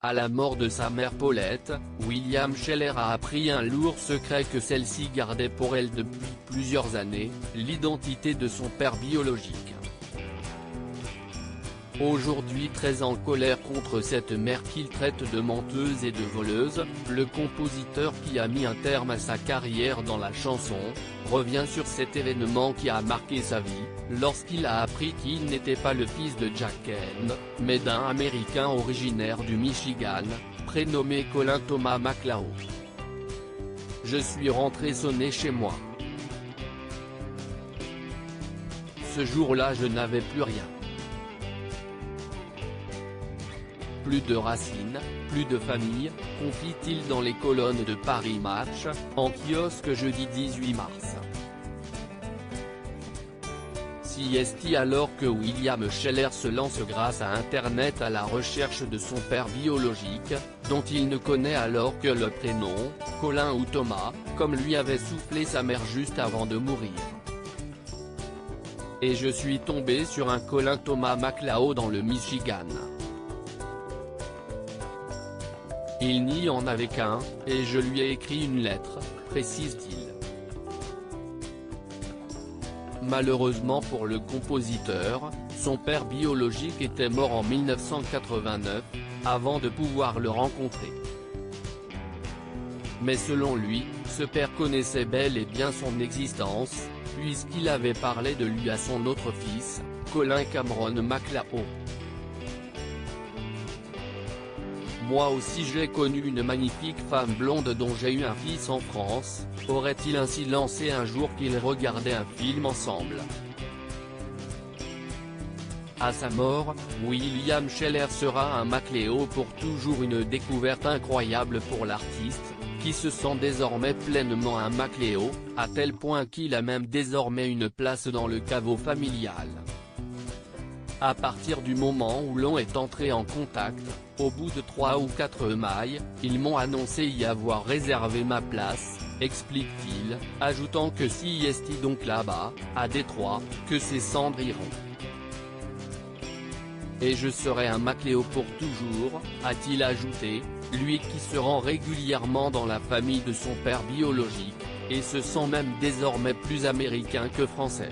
À la mort de sa mère Paulette, William Scheller a appris un lourd secret que celle-ci gardait pour elle depuis plusieurs années, l'identité de son père biologique. Aujourd'hui très en colère contre cette mère qu'il traite de menteuse et de voleuse, le compositeur qui a mis un terme à sa carrière dans la chanson, revient sur cet événement qui a marqué sa vie, lorsqu'il a appris qu'il n'était pas le fils de Jack Kent, mais d'un Américain originaire du Michigan, prénommé Colin Thomas McLeod. Je suis rentré sonner chez moi. Ce jour-là je n'avais plus rien. Plus de racines, plus de famille, confie-t-il dans les colonnes de Paris Match, en kiosque jeudi 18 mars. CST alors que William Scheller se lance grâce à Internet à la recherche de son père biologique, dont il ne connaît alors que le prénom, Colin ou Thomas, comme lui avait soufflé sa mère juste avant de mourir. Et je suis tombé sur un Colin Thomas McLeod dans le Michigan. Il n'y en avait qu'un, et je lui ai écrit une lettre, précise-t-il. Malheureusement pour le compositeur, son père biologique était mort en 1989, avant de pouvoir le rencontrer. Mais selon lui, ce père connaissait bel et bien son existence, puisqu'il avait parlé de lui à son autre fils, Colin Cameron McLeod. Moi aussi j'ai connu une magnifique femme blonde dont j'ai eu un fils en France, aurait-il ainsi lancé un jour qu'ils regardaient un film ensemble. À sa mort, William Scheller sera un McLeod pour toujours, une découverte incroyable pour l'artiste, qui se sent désormais pleinement un McLeod, à tel point qu'il a même désormais une place dans le caveau familial. À partir du moment où l'on est entré en contact, au bout de 3 ou 4 mailles, ils m'ont annoncé y avoir réservé ma place, explique-t-il, ajoutant que s'il est donc là-bas, à Détroit, que ses cendres iront. Et je serai un McLeod pour toujours, a-t-il ajouté, lui qui se rend régulièrement dans la famille de son père biologique, et se sent même désormais plus américain que français.